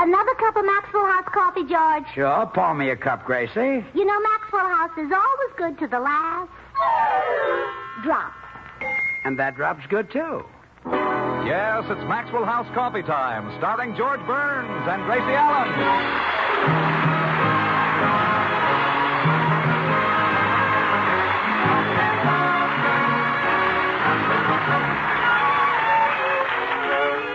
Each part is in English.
Another cup of Maxwell House coffee, George? Sure, pour me a cup, Gracie. You know, Maxwell House is always good to the last drop. And that drop's good, too. Yes, it's Maxwell House coffee time, starring George Burns and Gracie Allen.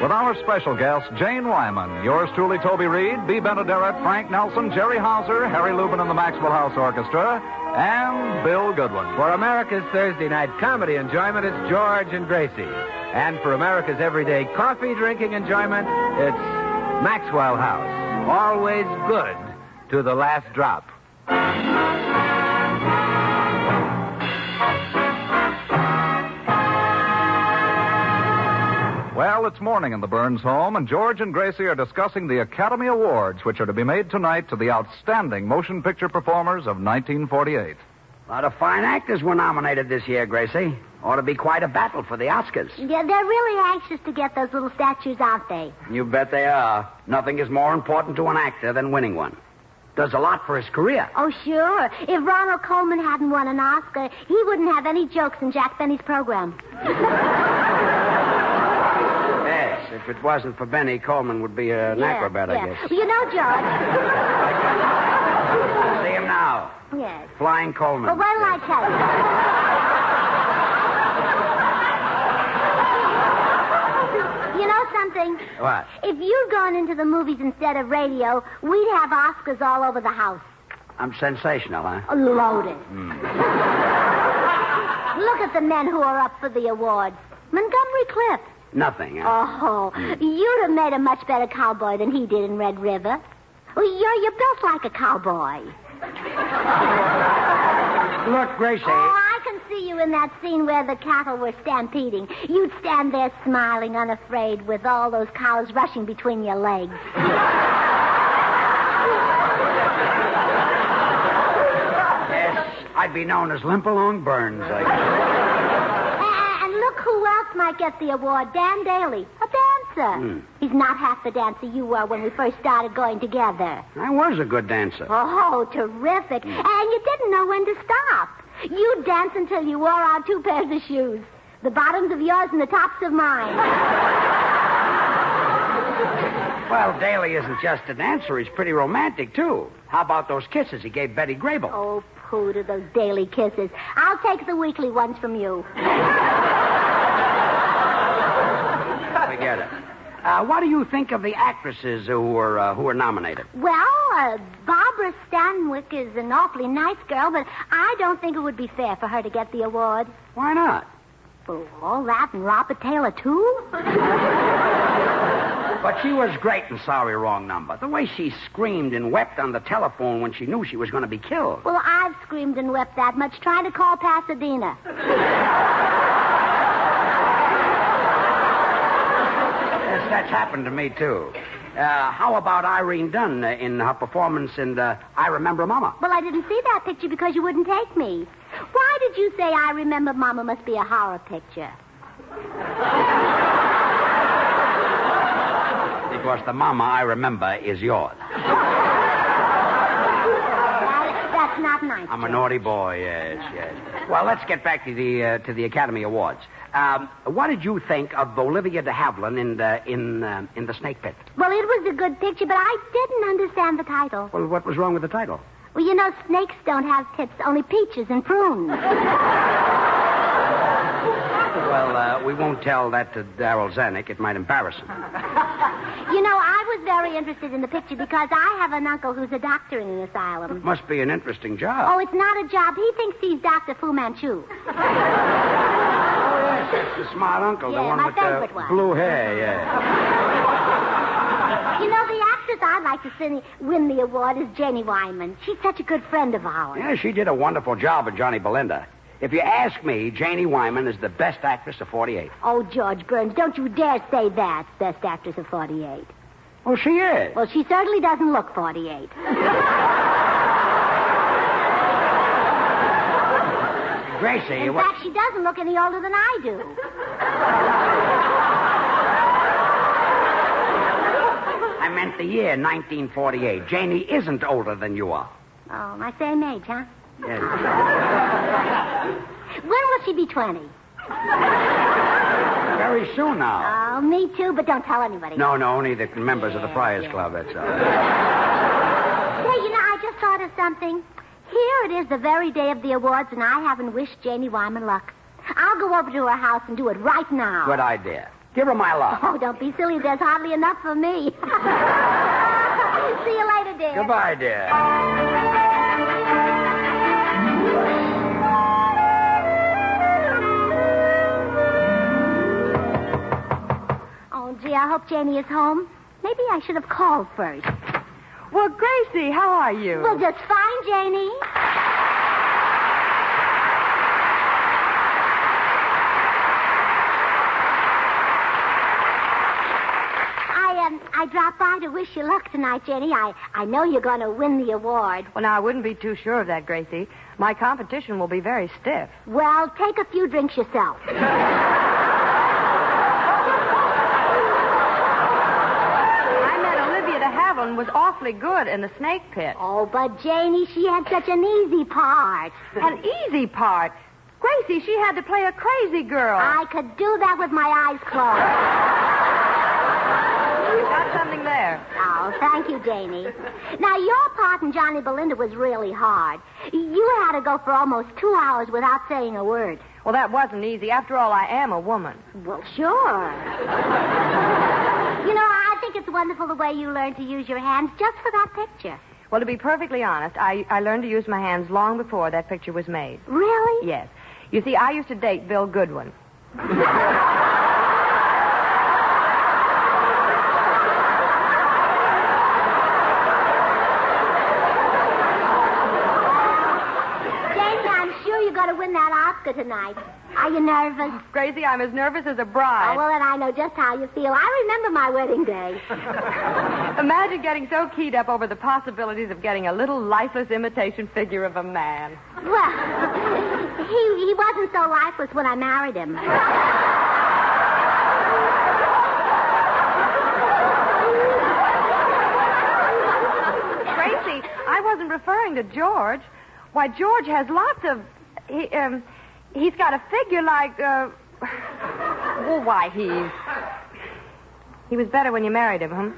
With our special guests, Jane Wyman, yours truly, Toby Reed, Bea Benaderet, Frank Nelson, Jerry Hauser, Harry Lubin and the Maxwell House Orchestra, and Bill Goodwin. For America's Thursday night comedy enjoyment, it's George and Gracie. And for America's everyday coffee drinking enjoyment, it's Maxwell House. Always good to the last drop. Well, it's morning in the Burns home, and George and Gracie are discussing the Academy Awards, which are to be made tonight to the outstanding motion picture performers of 1948. A lot of fine actors were nominated this year, Gracie. Ought to be quite a battle for the Oscars. Yeah, they're really anxious to get those little statues, aren't they? You bet they are. Nothing is more important to an actor than winning one. Does a lot for his career. Oh, sure. If Ronald Colman hadn't won an Oscar, he wouldn't have any jokes in Jack Benny's program. Yes, if it wasn't for Benny, Coleman would be an acrobat, I guess. Well, you know, George. See him now. Yes. Flying Coleman. Well, what'll I tell you? You know something? What? If you'd gone into the movies instead of radio, we'd have Oscars all over the house. I'm sensational, huh? Loaded. Look at the men who are up for the awards. Montgomery Clift. Nothing, huh? Oh, you'd have made a much better cowboy than he did in Red River. Well, you're built like a cowboy. Look, Gracie. Oh, I can see you in that scene where the cattle were stampeding. You'd stand there smiling, unafraid, with all those cows rushing between your legs. Yes, I'd be known as Limp-Along Burns, I guess. And look who else might get the award. Dan Daly, a dancer. He's not half the dancer you were when we first started going together. I was a good dancer. Oh, terrific. And you didn't know when to stop. You'd dance until you wore out 2 pairs of shoes. The bottoms of yours and the tops of mine. Well, Daly isn't just a dancer. He's pretty romantic, too. How about those kisses he gave Betty Grable? Oh, pooh to those daily kisses. I'll take the weekly ones from you. Forget it. What do you think of the actresses who were nominated? Well, Barbara Stanwyck is an awfully nice girl, but I don't think it would be fair for her to get the award. Why not? Well, all that and Robert Taylor, too? But she was great in Sorry Wrong Number. The way she screamed and wept on the telephone when she knew she was going to be killed. Well, I've screamed and wept that much trying to call Pasadena. Yes, that's happened to me, too. How about Irene Dunn in her performance in I Remember Mama? Well, I didn't see that picture because you wouldn't take me. Why did you say I Remember Mama must be a horror picture? Because the mama I remember is yours. That's not nice. I'm a naughty boy, yes. Well, let's get back to the Academy Awards. What did you think of Olivia de Havilland in the Snake Pit? Well, it was a good picture, but I didn't understand the title. Well, what was wrong with the title? Well, you know, snakes don't have tips, only peaches and prunes. Well, we won't tell that to Darryl Zanuck. It might embarrass him. You know, I was very interested in the picture because I have an uncle who's a doctor in an asylum. It must be an interesting job. Oh, it's not a job. He thinks he's Dr. Fu Manchu. Yes, that's the smart uncle, the Yeah, one my with favorite the one. blue hair, yeah. You know, the actress I'd like to win the award is Janie Wyman. She's such a good friend of ours. Yeah, she did a wonderful job with Johnny Belinda. If you ask me, Janie Wyman is the best actress of 48. Oh, George Burns, don't you dare say that, best actress of 48. Oh, she is. Well, she certainly doesn't look 48. Gracie, In fact, she doesn't look any older than I do. I meant the year 1948. Janie isn't older than you are. Oh, my same age, huh? Yes. When will she be 20? Very soon now. Oh, me too, but don't tell anybody. No, only the members of the Friars Club, that's all. Hey, I just thought of something. Here it is the very day of the awards, and I haven't wished Janie Wyman luck. I'll go over to her house and do it right now. Good idea. Give her my love. Oh, don't be silly. There's hardly enough for me. See you later, dear. Goodbye, dear. Oh, gee, I hope Janie is home. Maybe I should have called first. Well, Gracie, how are you? Well, just fine, Janie. I dropped by to wish you luck tonight, Janie. I know you're going to win the award. Well, now, I wouldn't be too sure of that, Gracie. My competition will be very stiff. Well, take a few drinks yourself. I met Olivia de Havilland was awfully good in the snake pit. Oh, but Janie, she had such an easy part. An easy part? Gracie, she had to play a crazy girl. I could do that with my eyes closed. You got something there. Oh, thank you, Janie. Now, your part in Johnny Belinda was really hard. You had to go for almost 2 hours without saying a word. Well, that wasn't easy. After all, I am a woman. Well, sure. I think it's wonderful the way you learned to use your hands just for that picture. Well, to be perfectly honest, I learned to use my hands long before that picture was made. Really? Yes. You see, I used to date Bill Goodwin. To win that Oscar tonight. Are you nervous? Gracie, I'm as nervous as a bride. Oh, well, then I know just how you feel. I remember my wedding day. Imagine getting so keyed up over the possibilities of getting a little lifeless imitation figure of a man. Well, he wasn't so lifeless when I married him. Gracie, I wasn't referring to George. Why, George has lots of... He's got a figure like, well, why, he was better when you married him, huh?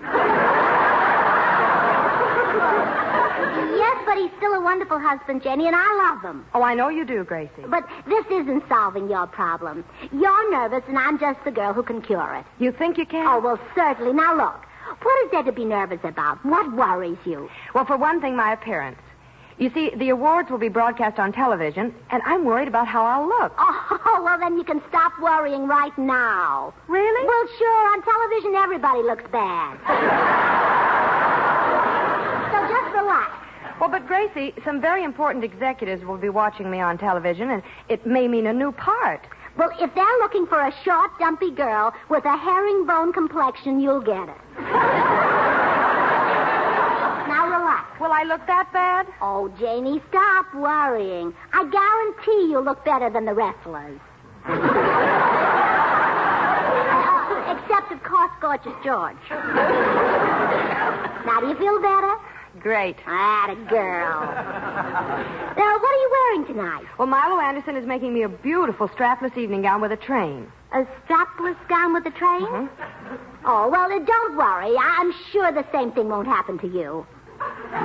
Yes, but he's still a wonderful husband, Jenny, and I love him. Oh, I know you do, Gracie. But this isn't solving your problem. You're nervous, and I'm just the girl who can cure it. You think you can? Oh, well, certainly. Now, look, what is there to be nervous about? What worries you? Well, for one thing, my appearance. You see, the awards will be broadcast on television, and I'm worried about how I'll look. Oh, well, then you can stop worrying right now. Really? Well, sure. On television, everybody looks bad. So just relax. Well, but, Gracie, some very important executives will be watching me on television, and it may mean a new part. Well, if they're looking for a short, dumpy girl with a herringbone complexion, you'll get it. Now relax. Will I look that bad? Oh, Janie, stop worrying. I guarantee you'll look better than the wrestlers. Except, of course, Gorgeous George. Now, do you feel better? Great. Atta girl. Now, what are you wearing tonight? Well, Milo Anderson is making me a beautiful strapless evening gown with a train. A strapless gown with a train? Mm-hmm. Oh, well, don't worry. I'm sure the same thing won't happen to you.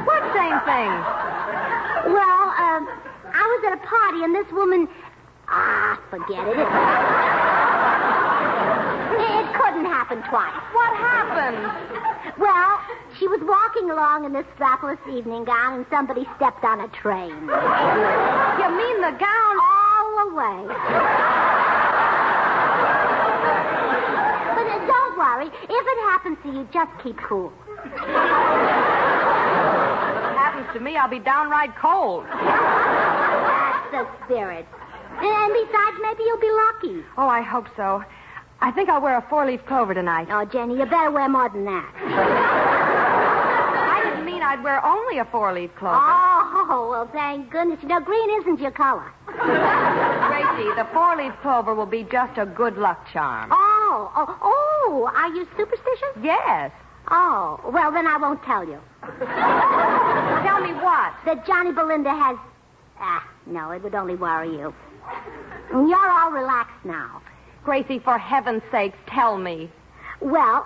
What same thing? Well, I was at a party, and this woman... forget it. It couldn't happen twice. What happened? Well, she was walking along in this strapless evening gown, and somebody stepped on a train. You mean the gown? All the way. But don't worry. If it happens to you, just keep cool. If it happens to me, I'll be downright cold. That's the spirit. And besides, maybe you'll be lucky. Oh, I hope so. I think I'll wear a 4-leaf clover tonight. Oh, Jenny, you better wear more than that. I didn't mean I'd wear only a 4-leaf clover. Oh, well, thank goodness. You know, green isn't your color. Gracie, the 4-leaf clover will be just a good luck charm. Oh, are you superstitious? Yes. Oh, well, then I won't tell you. Tell me what? That Johnny Belinda has... no, it would only worry you. And you're all relaxed now. Gracie, for heaven's sake, tell me. Well,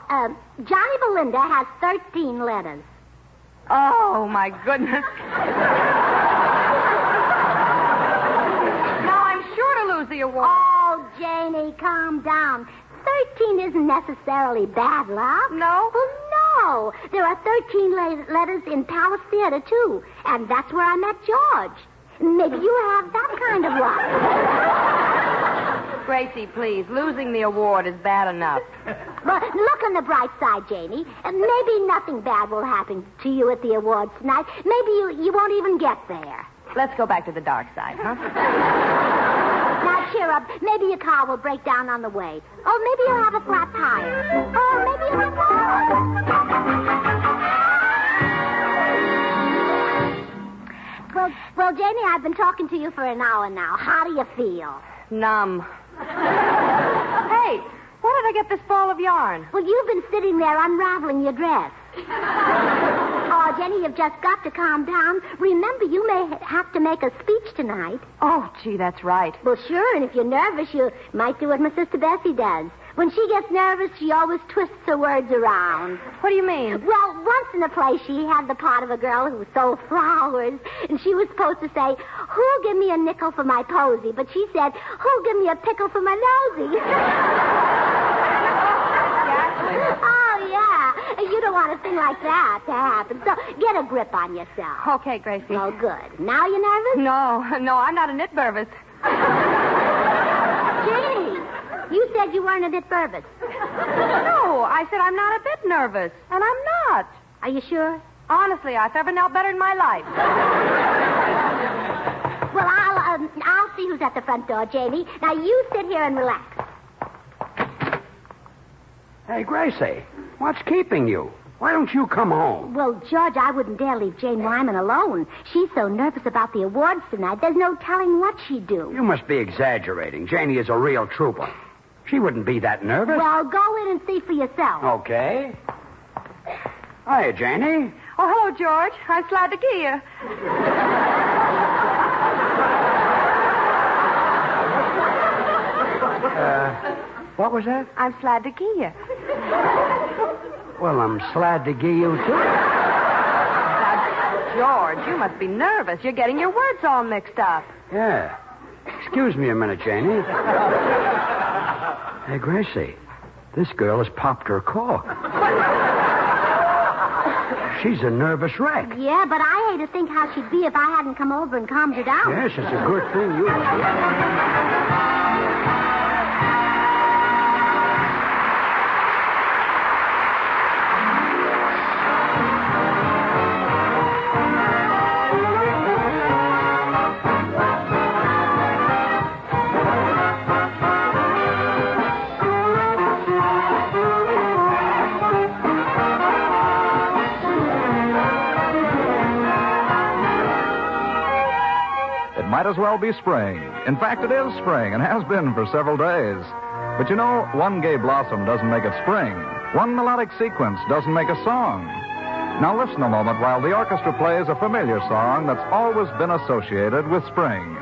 Johnny Belinda has 13 letters. Oh, my goodness. Now I'm sure to lose the award. Oh, Janie, calm down. 13 isn't necessarily bad luck. No? Well, no. There are 13 letters in Palace Theater, too. And that's where I met George. Maybe you have that kind of luck. Gracie, please. Losing the award is bad enough. Well, look on the bright side, Janie. Maybe nothing bad will happen to you at the awards tonight. Maybe you won't even get there. Let's go back to the dark side, huh? Now, cheer up. Maybe your car will break down on the way. Or maybe you'll have a flat tire. Or maybe you'll have Well, Janie, I've been talking to you for an hour now. How do you feel? Numb. Hey, where did I get this ball of yarn? Well, you've been sitting there unraveling your dress. Oh, Jenny, you've just got to calm down. Remember, you may have to make a speech tonight. Oh, gee, that's right. Well, sure, and if you're nervous, you might do what my sister Bessie does. When she gets nervous, she always twists her words around. What do you mean? Well, once in a play, she had the part of a girl who sold flowers, and she was supposed to say, "Who'll give me a nickel for my posy?" But she said, "Who'll give me a pickle for my nosy?" Oh, yeah. You don't want a thing like that to happen, so get a grip on yourself. Okay, Gracie. Oh, good. Now you're nervous? No, I'm not a nit nervous. Gee, you said you weren't a bit nervous. No, I said I'm not a bit nervous, and I'm not. Are you sure? Honestly, I've never knelt better in my life. Well, I'll see who's at the front door, Jamie. Now, you sit here and relax. Hey, Gracie, what's keeping you? Why don't you come home? Well, George, I wouldn't dare leave Jane Wyman alone. She's so nervous about the awards tonight, there's no telling what she'd do. You must be exaggerating. Janie is a real trooper. She wouldn't be that nervous. Well, go in and see for yourself. Okay. Hiya, Janie. Oh, hello, George. I'm glad to get you. What was that? I'm glad to get you. Well, I'm glad to give you, too. Now, George, you must be nervous. You're getting your words all mixed up. Yeah. Excuse me a minute, Janie. Hey, Gracie, this girl has popped her cork. She's a nervous wreck. Yeah, but I hate to think how she'd be if I hadn't come over and calmed her down. Yes, it's a good thing you... Might as well be spring. In fact, it is spring and has been for several days. But you know, one gay blossom doesn't make it spring. One melodic sequence doesn't make a song. Now listen a moment while the orchestra plays a familiar song that's always been associated with spring.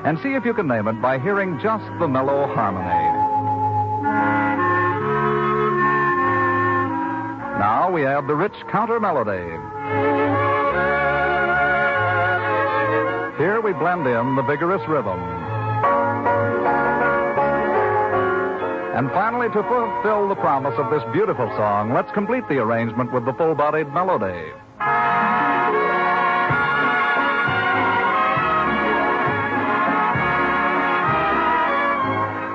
And see if you can name it by hearing just the mellow harmony. Now we add the rich counter melody. Here we blend in the vigorous rhythm. And finally, to fulfill the promise of this beautiful song, let's complete the arrangement with the full-bodied melody.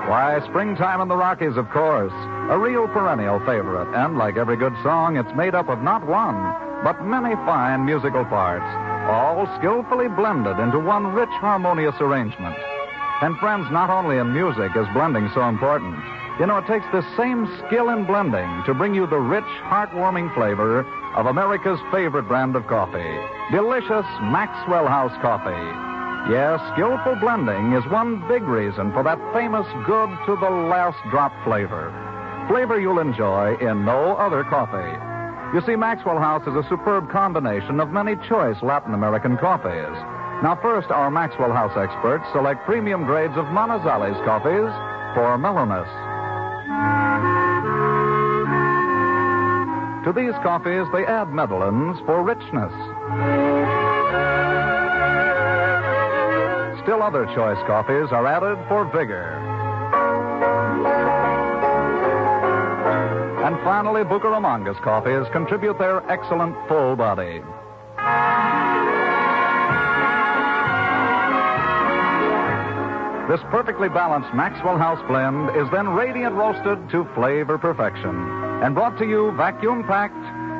Why, Springtime in the Rockies, of course. A real perennial favorite. And like every good song, it's made up of not one, but many fine musical parts, all skillfully blended into one rich, harmonious arrangement. And friends, not only in music is blending so important. You know, it takes this same skill in blending to bring you the rich, heartwarming flavor of America's favorite brand of coffee, delicious Maxwell House coffee. Yes, skillful blending is one big reason for that famous good to the last drop flavor. Flavor you'll enjoy in no other coffee. You see, Maxwell House is a superb combination of many choice Latin American coffees. Now, first, our Maxwell House experts select premium grades of Manizales coffees for mellowness. To these coffees, they add Medellins for richness. Still other choice coffees are added for vigor. And finally, Bucaramangas coffees contribute their excellent full body. This perfectly balanced Maxwell House blend is then radiant roasted to flavor perfection and brought to you vacuum-packed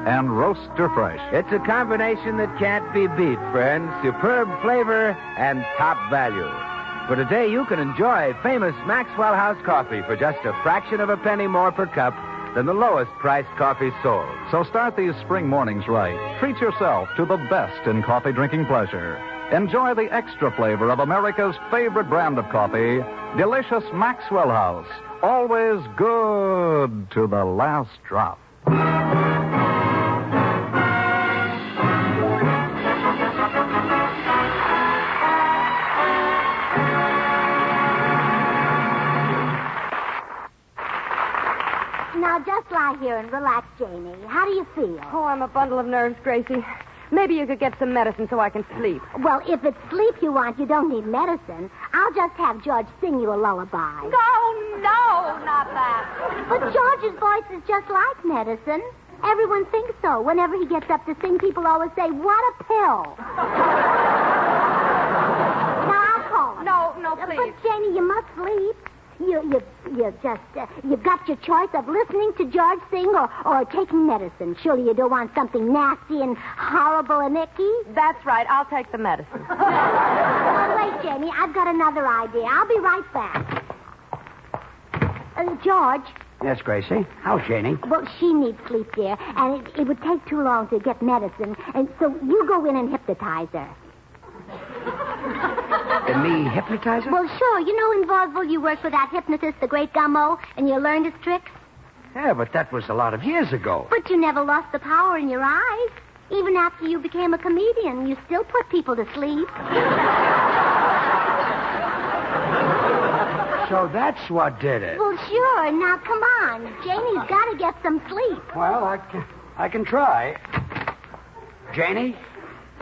and roaster fresh. It's a combination that can't be beat, friends. Superb flavor and top value. For today, you can enjoy famous Maxwell House coffee for just a fraction of a penny more per cup than the lowest priced coffee sold. So start these spring mornings right. Treat yourself to the best in coffee drinking pleasure. Enjoy the extra flavor of America's favorite brand of coffee, delicious Maxwell House. Always good to the last drop. Now, just lie here and relax, Janie. How do you feel? Oh, I'm a bundle of nerves, Gracie. Maybe you could get some medicine so I can sleep. Well, if it's sleep you want, you don't need medicine. I'll just have George sing you a lullaby. No, not that. But George's voice is just like medicine. Everyone thinks so. Whenever he gets up to sing, people always say, "What a pill." Now, I'll call him. No, please. But, Janie, you must sleep. You've got your choice of listening to George sing or taking medicine. Surely you don't want something nasty and horrible and icky? That's right. I'll take the medicine. Oh, wait, Jamie. I've got another idea. I'll be right back. George. Yes, Gracie. How's Janie? Well, she needs sleep, dear, and it would take too long to get medicine. And so you go in and hypnotize her. Me hypnotize her? Well, sure. You know in vaudeville you worked with that hypnotist, the great Gummo, and you learned his tricks? Yeah, but that was a lot of years ago. But you never lost the power in your eyes. Even after you became a comedian, you still put people to sleep. So that's what did it. Well, sure. Now, come on. Janie's got to get some sleep. Well, I can try. Janie,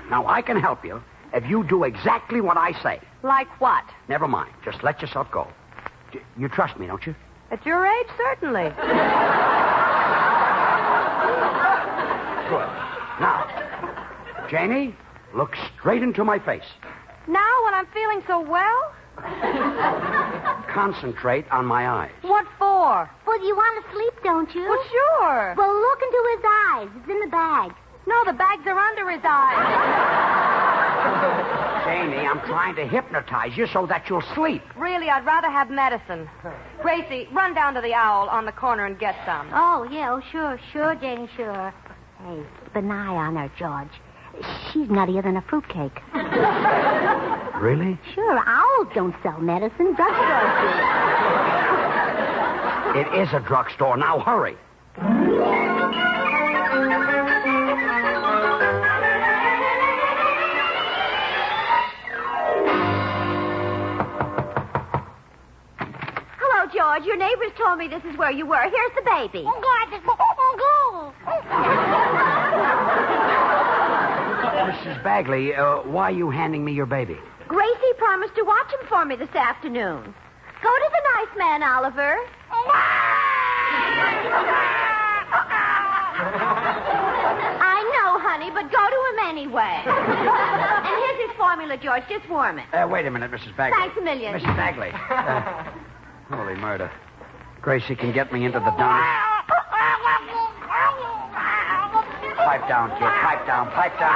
now I can help you if you do exactly what I say. Like what? Never mind. Just let yourself go. You trust me, don't you? At your age, certainly. Good. Now, Janie, look straight into my face. Now, when I'm feeling so well? Concentrate on my eyes. What for? Well, you want to sleep, don't you? Well, sure. Well, look into his eyes. It's in the bag. No, the bags are under his eyes. Janie, I'm trying to hypnotize you so that you'll sleep. Really, I'd rather have medicine. Gracie, run down to the Owl on the corner and get some. Oh, yeah, sure, Janie, sure. Hey, keep an eye on her, George. She's nuttier than a fruitcake. Really? Sure, owls don't sell medicine. Drugstores do. It is a drugstore. Now, hurry. Hello, George. Your neighbors told me this is where you were. Here's the baby. Mrs. Bagley, why are you handing me your baby? Gracie promised to watch him for me this afternoon. Go to the nice man, Oliver. I know, honey, but go to him anyway. And here's his formula, George. Just warm it. Wait a minute, Mrs. Bagley. Thanks a million. Mrs. Bagley. Holy murder. Gracie can get me into the dump. Pipe down, kid. Pipe down. Pipe down.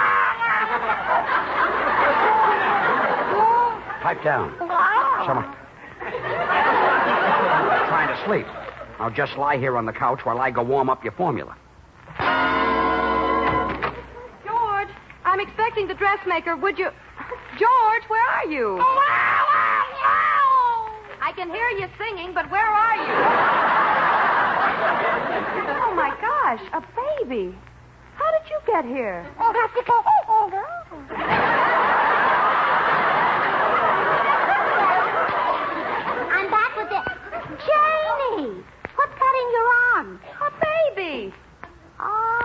Pipe down. Someone. Trying to sleep. Now just lie here on the couch while I go warm up your formula. George, I'm expecting the dressmaker. Would you... George, where are you? I can hear you singing, but where are you? Oh, my gosh, a baby. did you get here? I'm back with it. Janie! What's cutting your arm? A baby. Oh.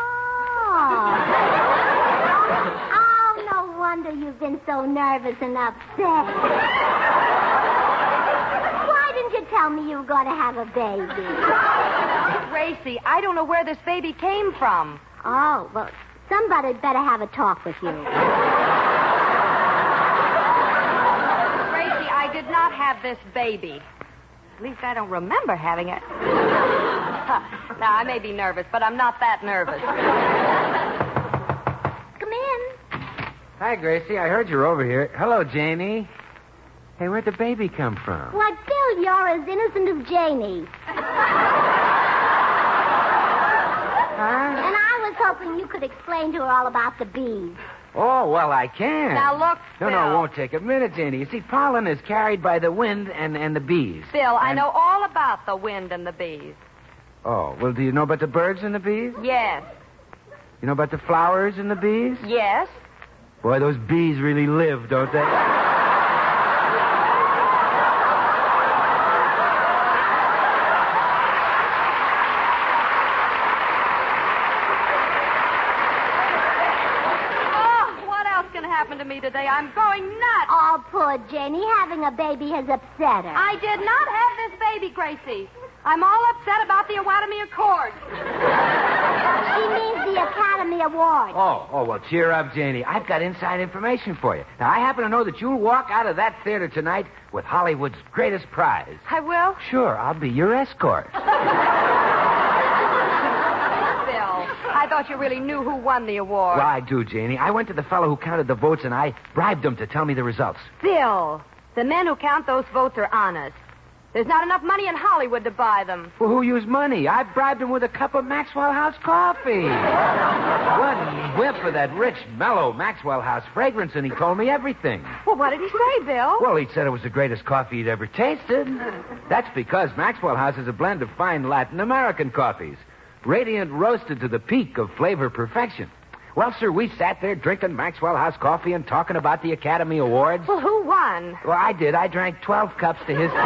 Oh, no wonder you've been so nervous and upset. Why didn't you tell me you were going to have a baby? Gracie, I don't know where this baby came from. Oh, well, somebody better have a talk with you. Gracie, I did not have this baby. At least I don't remember having it. Now, I may be nervous, but I'm not that nervous. Come in. Hi, Gracie. I heard you're over here. Hello, Janie. Hey, where'd the baby come from? Why, Bill, you're as innocent as Janie. And I was hoping you could explain to her all about the bees. Oh, well, I can. Now, look, No, Bill. it won't take a minute, Janie. You see, pollen is carried by the wind and the bees. Bill, I And- know all about the wind and the bees. Oh, well, do you know about the birds and the bees? Yes. You know about the flowers and the bees? Yes. Boy, those bees really live, don't they? To me today. I'm going nuts. Oh, poor Janie. Having a baby has upset her. I did not have this baby, Gracie. I'm all upset about the Academy Accord. She means the Academy Award. Oh, well, cheer up, Janie. I've got inside information for you. Now, I happen to know that you'll walk out of that theater tonight with Hollywood's greatest prize. I will? Sure, I'll be your escort. I thought you really knew who won the award. Well, I do, Janie. I went to the fellow who counted the votes, and I bribed him to tell me the results. Bill, the men who count those votes are honest. There's not enough money in Hollywood to buy them. Well, who used money? I bribed him with a cup of Maxwell House coffee. One whiff of that rich, mellow Maxwell House fragrance, and he told me everything. Well, what did he say, Bill? Well, he said it was the greatest coffee he'd ever tasted. That's because Maxwell House is a blend of fine Latin American coffees. Radiant roasted to the peak of flavor perfection. Well, sir, we sat there drinking Maxwell House coffee and talking about the Academy Awards. Well, who won? Well, I did. I drank 12 cups to his 10.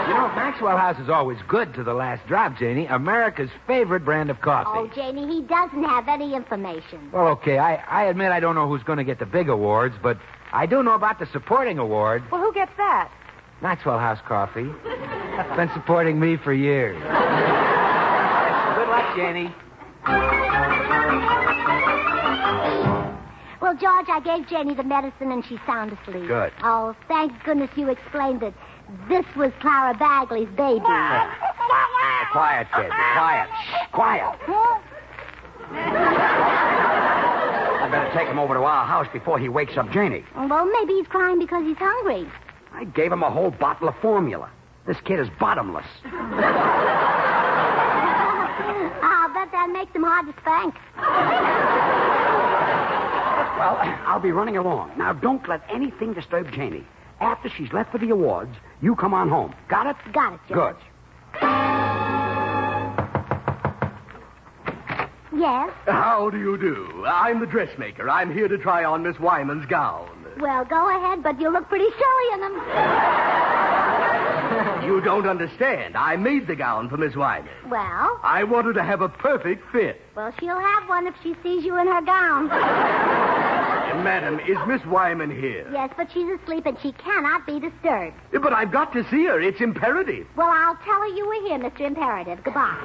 You know, Maxwell House is always good to the last drop, Janie. America's favorite brand of coffee. Oh, Janie, he doesn't have any information. Well, okay, I admit I don't know who's going to get the big awards, but I do know about the supporting award. Well, who gets that? Maxwell House Coffee. Been supporting me for years. Good luck, Janie. Well, George, I gave Janie the medicine and she's sound asleep. Good. Oh, thank goodness you explained that this was Clara Bagley's baby. Quiet, kid. Quiet. Shh, quiet. I better take him over to our house before he wakes up Janie. Well, maybe he's crying because he's hungry. I gave him a whole bottle of formula. This kid is bottomless. I'll bet that makes him hard to spank. Well, I'll be running along. Now, don't let anything disturb Janie. After she's left for the awards, you come on home. Got it? Got it, George. Good. Yes? How do you do? I'm the dressmaker. I'm here to try on Miss Wyman's gown. Well, go ahead, but you look pretty silly in them. You don't understand. I made the gown for Miss Wyman. Well? I want her to have a perfect fit. Well, she'll have one if she sees you in her gown. Madam, is Miss Wyman here? Yes, but she's asleep and she cannot be disturbed. But I've got to see her. It's imperative. Well, I'll tell her you were here, Mr. Imperative. Goodbye.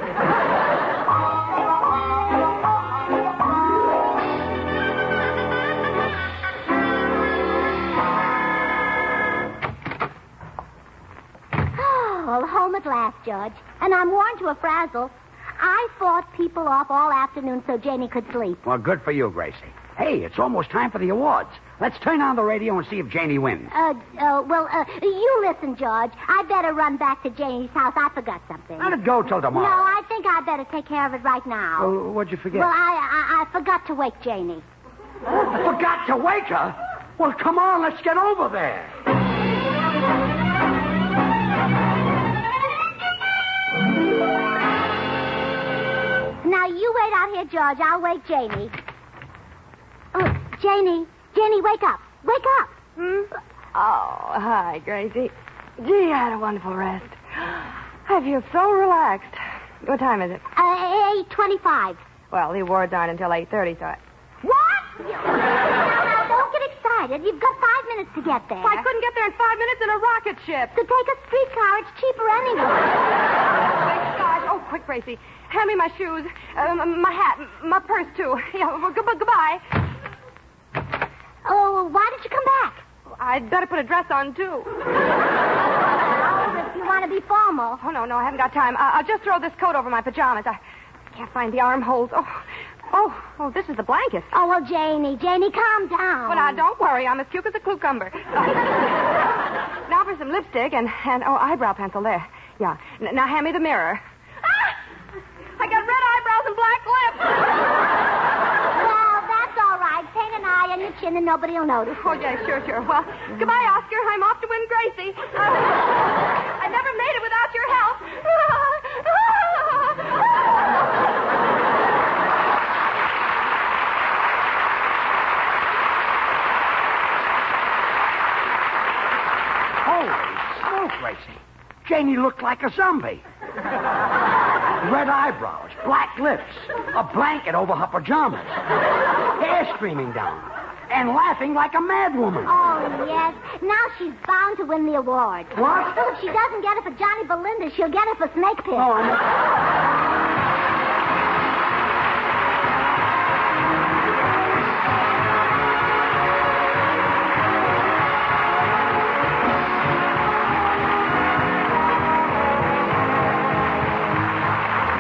Well, home at last, George. And I'm worn to a frazzle. I fought people off all afternoon so Janie could sleep. Well, good for you, Gracie. Hey, it's almost time for the awards. Let's turn on the radio and see if Janie wins. You listen, George. I better run back to Janie's house. I forgot something. Let it go till No, tomorrow. I think I better take care of it right now. Oh, what'd you forget? Well, I forgot to wake Janie. Forgot to wake her? Well, come on, let's get over there. Now, Now, you wait out here, George. I'll wake Janie. Oh, Janie, wake up. Wake up. Oh, hi, Gracie. Gee, I had a wonderful rest. I feel so relaxed. What time is it? 8:25. Well, the awards aren't until 8:30, so What? Now, don't get excited. You've got 5 minutes to get there. Well, I couldn't get there in 5 minutes in a rocket ship. So take a streetcar. It's cheaper anyway. Thank God. Oh, quick, Gracie. Hand me my shoes, my hat, my purse, too. Yeah, well, goodbye. Oh, why did you come back? I'd better put a dress on, too. If you want to be formal. Oh, no, I haven't got time. I'll just throw this coat over my pajamas. I can't find the armholes. Oh, this is the blanket. Oh, well, Janie, calm down. Well, now, don't worry. I'm as cute as a cucumber. Now for some lipstick and eyebrow pencil there. Yeah. Now hand me the mirror. I got red eyebrows and black lips. Well, that's all right. Paint an eye on your chin and nobody will notice. Oh, yeah, sure. Well, goodbye, Oscar. I'm off to win Gracie. I never made it without your help. Holy smoke, Gracie. Janie looked like a zombie. Red eyebrows, black lips, a blanket over her pajamas, hair streaming down, and laughing like a madwoman. Oh, yes. Now she's bound to win the award. What? If she doesn't get it for Johnny Belinda, she'll get it for Snake Pit. Oh,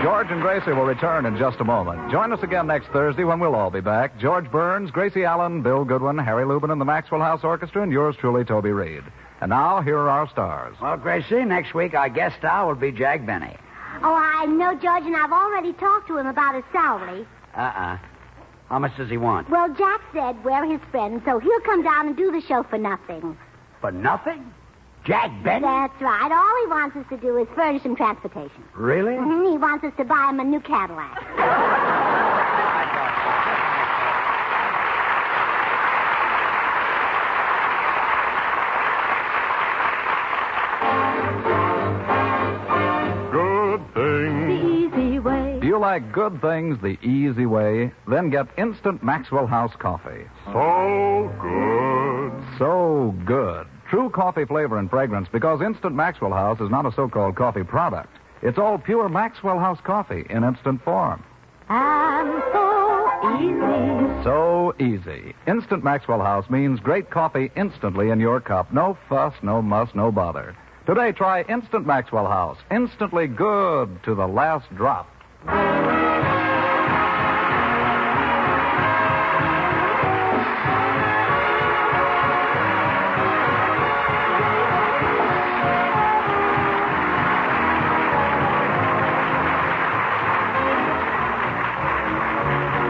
George and Gracie will return in just a moment. Join us again next Thursday when we'll all be back. George Burns, Gracie Allen, Bill Goodwin, Harry Lubin, and the Maxwell House Orchestra, and yours truly, Toby Reed. And now, here are our stars. well, Gracie, next week our guest star will be Jack Benny. Oh, I know, George, and I've already talked to him about his salary. How much does he want? Well, Jack said we're his friends, so he'll come down and do the show for nothing. For nothing? Jack Benny? That's right. All he wants us to do is furnish him transportation. Really? Mm-hmm. He wants us to buy him a new Cadillac. Good thing. The easy way. Do you like good things the easy way? Then get instant Maxwell House coffee. So good. So good. True coffee flavor and fragrance, because Instant Maxwell House is not a so-called coffee product. It's all pure Maxwell House coffee in instant form. And so easy. So easy. Instant Maxwell House means great coffee instantly in your cup. No fuss, no muss, no bother. Today, try Instant Maxwell House. Instantly good to the last drop.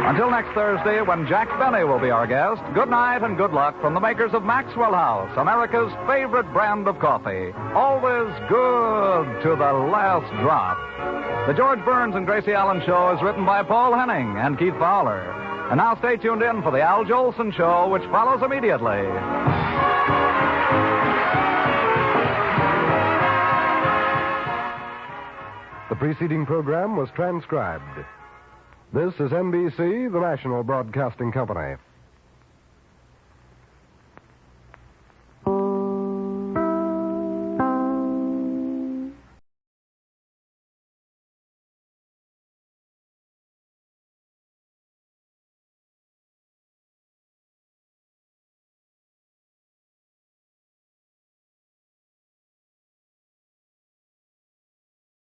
Until next Thursday, when Jack Benny will be our guest, good night and good luck from the makers of Maxwell House, America's favorite brand of coffee. Always good to the last drop. The George Burns and Gracie Allen Show is written by Paul Henning and Keith Fowler. And now stay tuned in for the Al Jolson Show, which follows immediately. The preceding program was transcribed. This is NBC, the national broadcasting company.